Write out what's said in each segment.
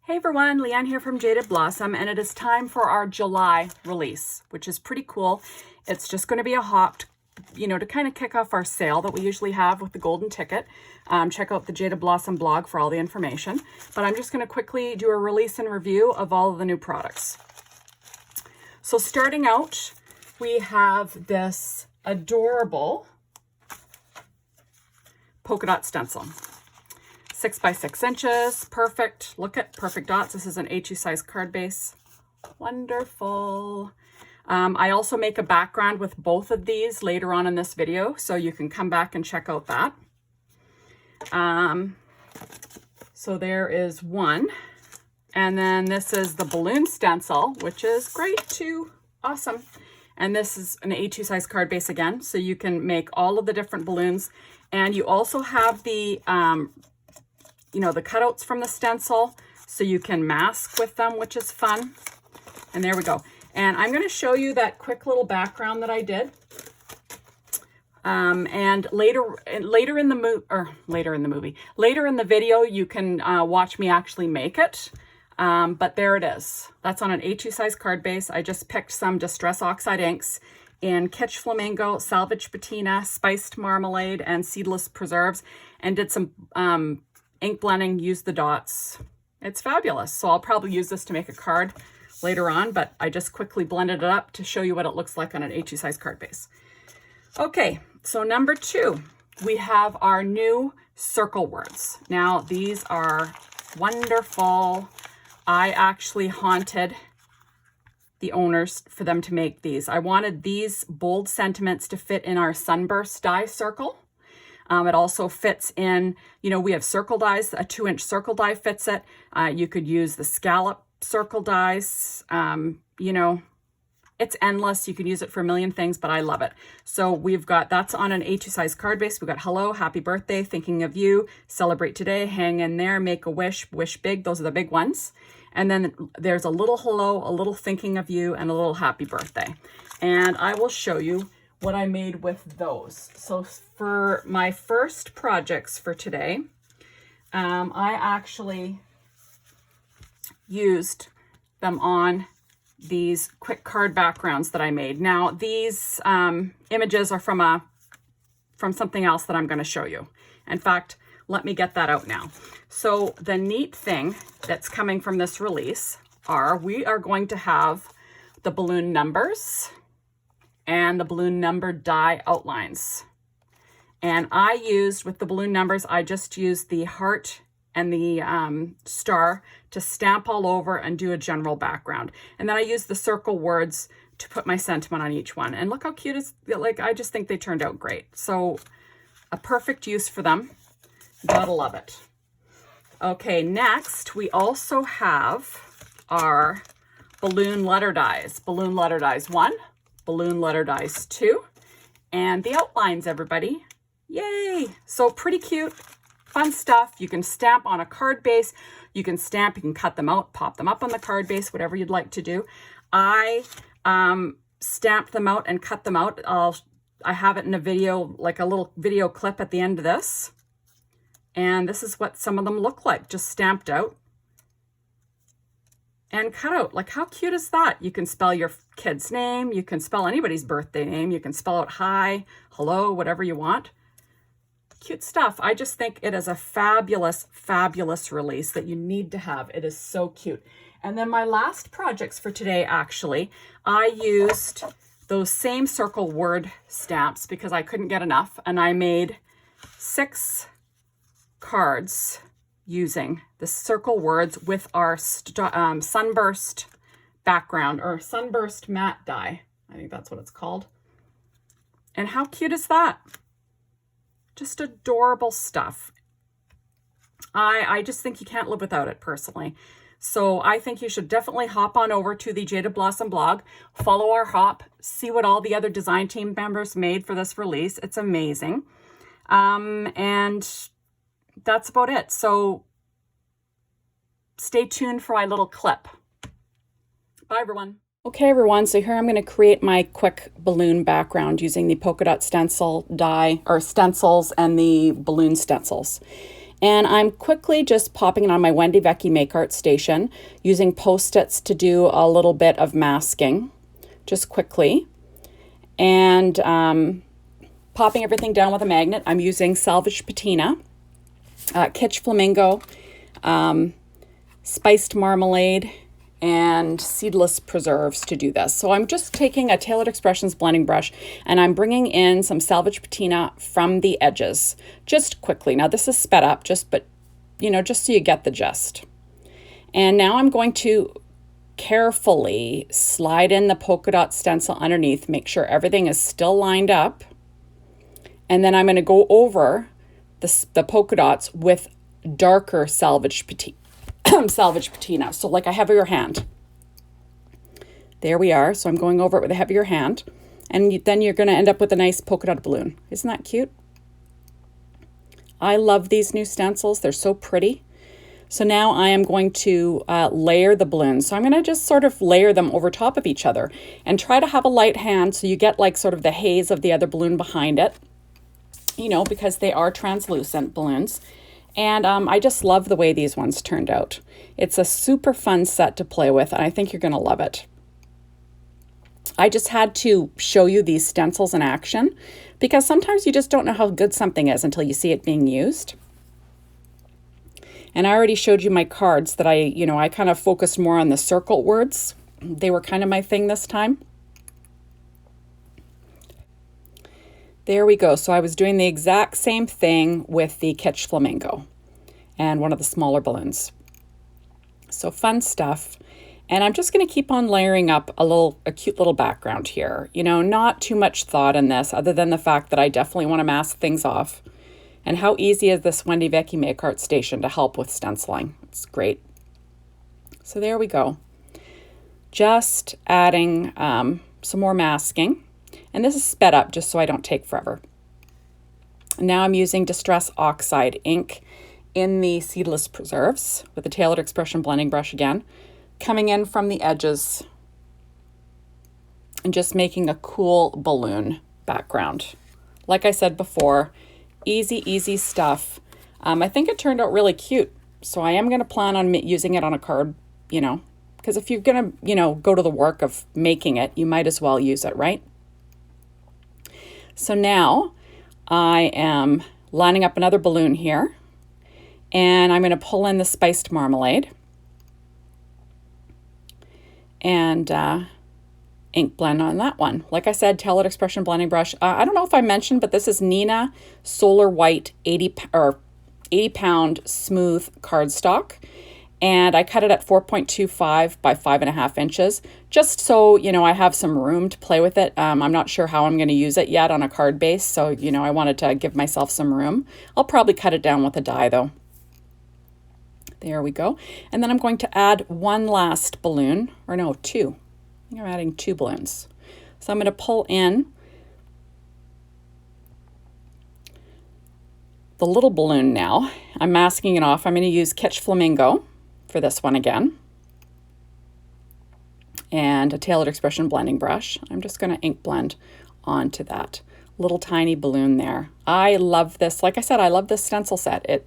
Hey everyone, Leanne here from Jaded Blossom, and it is time for our July release, which is pretty cool. It's just going to be a hop, to kind of kick off our sale that we usually have with the golden ticket. Check out the Jaded Blossom blog for all the information. But I'm just going to quickly do a release and review of all of the new products. So starting out, we have this adorable polka dot stencil. 6 by 6 inches, perfect. Look at perfect dots. This is an A2 size card base. Wonderful. I also make a background with both of these later on in this video, so you can come back and check out that. So there is one. And then this is the balloon stencil, which is great too. Awesome. And this is an A2 size card base again, so you can make all of the different balloons. And you also have the the cutouts from the stencil, so you can mask with them, which is fun. And there we go. And I'm going to show you that quick little background that I did. And later in the video, you can watch me actually make it. But there it is. That's on an A2 size card base. I just picked some Distress Oxide inks in Kitsch Flamingo, Salvage Patina, Spiced Marmalade, and Seedless Preserves, and did some ink blending, used the dots. It's fabulous. So I'll probably use this to make a card later on, but I just quickly blended it up to show you what it looks like on an A2 size card base. Okay, so number 2, we have our new circle words. Now these are wonderful. I actually haunted the owners for them to make these. I wanted these bold sentiments to fit in our sunburst die circle. It also fits in, we have circle dies, a 2-inch circle die fits it. You could use the scallop circle dies. It's endless. You can use it for a million things, but I love it. So that's on an A2 size card base. We've got hello, happy birthday, thinking of you, celebrate today, hang in there, make a wish, wish big. Those are the big ones. And then there's a little hello, a little thinking of you, and a little happy birthday. And I will show you what I made with those. So for my first projects for today, I actually used them on these quick card backgrounds that I made. Now these images are from something else that I'm going to show you. In fact, let me get that out now. So the neat thing that's coming from this release we are going to have the balloon numbers and the balloon number die outlines. And with the balloon numbers, I just used the heart and the star to stamp all over and do a general background. And then I used the circle words to put my sentiment on each one. And look how cute I just think they turned out great. So a perfect use for them. Gotta love it. Okay, next we also have our balloon letter dies. Balloon letter dies 1, balloon letter dies 2, and the outlines, everybody. Yay! So pretty cute, fun stuff. You can stamp on a card base. You can cut them out, pop them up on the card base, whatever you'd like to do. I stamped them out and cut them out. I have it in a video, like a little video clip at the end of this. And this is what some of them look like, just stamped out and cut out. Like, how cute is that? You can spell your kid's name. You can spell anybody's birthday name. You can spell out hi, hello, whatever you want. Cute stuff. I just think it is a fabulous, fabulous release that you need to have. It is so cute. And then my last projects for today, actually, I used those same circle word stamps because I couldn't get enough. And I made 6 cards using the circle words with our sunburst background, or sunburst matte die. I think that's what it's called. And how cute is that? Just adorable stuff. I just think you can't live without it personally. So I think you should definitely hop on over to the Jaded Blossom blog, follow our hop, see what all the other design team members made for this release. It's amazing. And that's about it. So stay tuned for my little clip. Bye, everyone. Okay, everyone. So here I'm going to create my quick balloon background using the polka dot stencil die, or stencils, and the balloon stencils. And I'm quickly just popping it on my Wendy Vecchi Make Art station, using Post-its to do a little bit of masking, just quickly. And popping everything down with a magnet. I'm using Salvage Patina, Kitsch Flamingo, Spiced Marmalade, and Seedless Preserves to do this. So I'm just taking a Tailored Expressions blending brush and I'm bringing in some Salvage Patina from the edges, just quickly. Now this is sped up, just so you get the gist. And now I'm going to carefully slide in the polka dot stencil underneath, make sure everything is still lined up. And then I'm going to go over the polka dots with darker Salvage Patina. Salvage Patina, so like a heavier hand. There we are. So I'm going over it with a heavier hand, and then you're going to end up with a nice polka dot balloon. Isn't that cute? I love these new stencils. They're so pretty. So now I am going to layer the balloons. So I'm going to just sort of layer them over top of each other and try to have a light hand so you get like sort of the haze of the other balloon behind it, because they are translucent balloons. And I just love the way these ones turned out. It's a super fun set to play with, and I think you're going to love it. I just had to show you these stencils in action because sometimes you just don't know how good something is until you see it being used. And I already showed you my cards that I kind of focused more on the circle words. They were kind of my thing this time. There we go. So I was doing the exact same thing with the Kitsch Flamingo and one of the smaller balloons. So fun stuff. And I'm just going to keep on layering up a cute little background here. Not too much thought in this other than the fact that I definitely want to mask things off. And how easy is this Wendy Vecchi Make Art station to help with stenciling? It's great. So there we go. Just adding some more masking. And this is sped up just so I don't take forever. Now I'm using Distress Oxide ink in the Seedless Preserves with the Tailored Expression blending brush again, coming in from the edges and just making a cool balloon background. Like I said before, easy stuff. I think it turned out really cute. So I am going to plan on using it on a card, because if you're going to, go to the work of making it, you might as well use it, right? So now I am lining up another balloon here, and I'm going to pull in the Spiced Marmalade and ink blend on that one. Like I said, Tailored Expression blending brush. I don't know if I mentioned, but this is Nina Solar White 80 pound smooth cardstock. And I cut it at 4.25 by 5.5 inches, just so, I have some room to play with it. I'm not sure how I'm going to use it yet on a card base, so, I wanted to give myself some room. I'll probably cut it down with a die, though. There we go. And then I'm going to add one last balloon, or no, two. I think I'm adding 2 balloons. So I'm going to pull in the little balloon now. I'm masking it off. I'm going to use Kitsch Flamingo for this one again, and a Tailored Expression blending brush. I'm just going to ink blend onto that little tiny balloon there. I love this. Like I said, I love this stencil set. It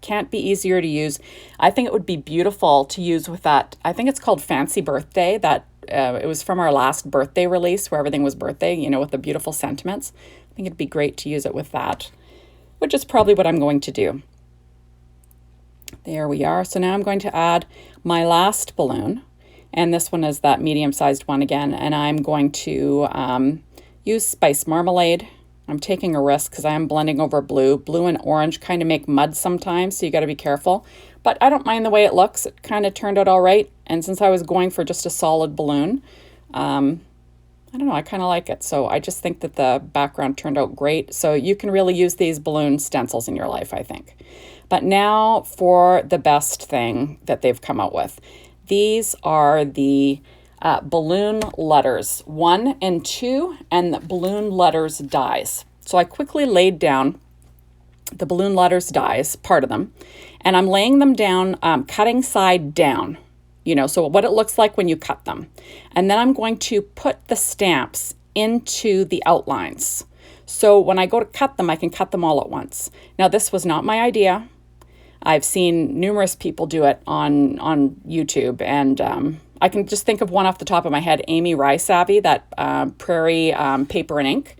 can't be easier to use. I think it would be beautiful to use with that. I think it's called Fancy Birthday. That it was from our last birthday release where everything was birthday, with the beautiful sentiments. I think it'd be great to use it with that, which is probably what I'm going to do. There we are. So now I'm going to add my last balloon, and this one is that medium-sized one again, and I'm going to use Spice Marmalade. I'm taking a risk because I am blending over blue. Blue and orange kind of make mud sometimes, so you got to be careful. But I don't mind the way it looks. It kind of turned out all right, and since I was going for just a solid balloon, I don't know, I kind of like it. So I just think that the background turned out great. So you can really use these balloon stencils in your life, I think. But now for the best thing that they've come out with. These are the balloon letters 1 and 2 and the balloon letters dies. So I quickly laid down the balloon letters dies, part of them, and I'm laying them down, cutting side down, so what it looks like when you cut them. And then I'm going to put the stamps into the outlines. So when I go to cut them, I can cut them all at once. Now, this was not my idea. I've seen numerous people do it on YouTube, and I can just think of one off the top of my head, Amy Rysavvy, that Prairie Paper and Ink.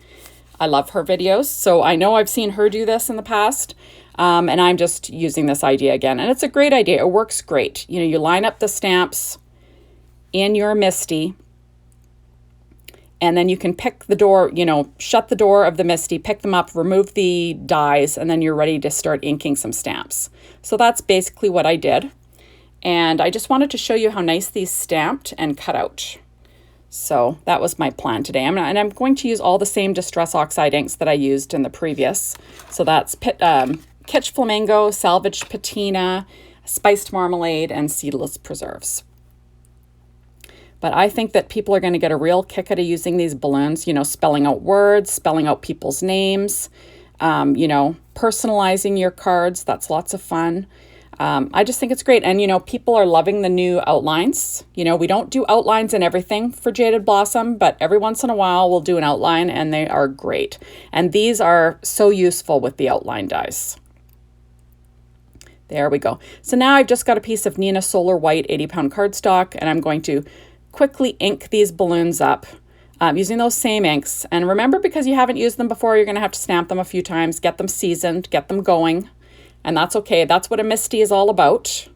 I love her videos, so I know I've seen her do this in the past, and I'm just using this idea again. And it's a great idea. It works great. You know, you line up the stamps in your MISTI, and then you can pick the door, you know, shut the door of the MISTI, pick them up, remove the dies, and then you're ready to start inking some stamps. So that's basically what I did. And I just wanted to show you how nice these stamped and cut out. So that was my plan today. I'm going to use all the same Distress Oxide inks that I used in the previous. So that's Kitsch Flamingo, Salvaged Patina, Spiced Marmalade, and Seedless Preserves. But I think that people are going to get a real kick out of using these balloons, you know, spelling out words, spelling out people's names, you know, personalizing your cards. That's lots of fun. I just think it's great. And, you know, people are loving the new outlines. You know, we don't do outlines and everything for Jaded Blossom, but every once in a while we'll do an outline, and they are great. And these are so useful with the outline dies. There we go. So now I've just got a piece of Neenah Solar White 80-pound cardstock, and I'm going to quickly ink these balloons up using those same inks. And remember, because you haven't used them before, you're going to have to stamp them a few times, get them seasoned, get them going. And that's okay. That's what a MISTI is all about.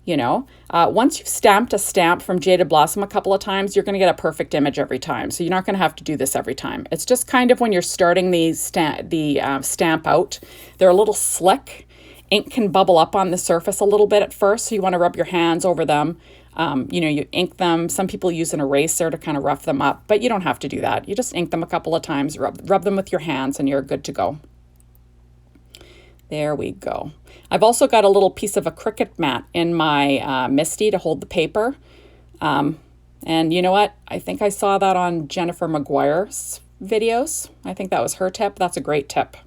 You know, once you've stamped a stamp from Jaded Blossom a couple of times, you're going to get a perfect image every time. So you're not going to have to do this every time. It's just kind of when you're starting the stamp out, they're a little slick. Ink can bubble up on the surface a little bit at first, so you want to rub your hands over them. You know, you ink them. Some people use an eraser to kind of rough them up, but you don't have to do that. You just ink them a couple of times, rub them with your hands, and you're good to go. There we go. I've also got a little piece of a Cricut mat in my MISTI to hold the paper. And you know what? I think I saw that on Jennifer McGuire's videos. I think that was her tip. That's a great tip.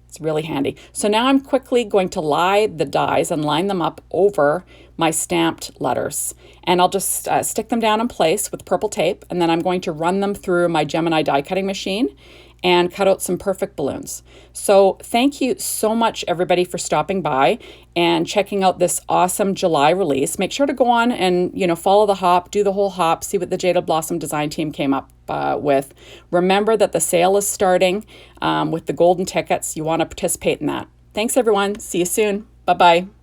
It's really handy. So now I'm quickly going to lie the dies and line them up over my stamped letters. And I'll just stick them down in place with purple tape, and then I'm going to run them through my Gemini die cutting machine and cut out some perfect balloons. So thank you so much, everybody, for stopping by and checking out this awesome July release. Make sure to go on and, you know, follow the hop, do the whole hop, see what the Jaded Blossom design team came up with. Remember that the sale is starting with the golden tickets. You want to participate in that. Thanks, everyone. See you soon. Bye-bye.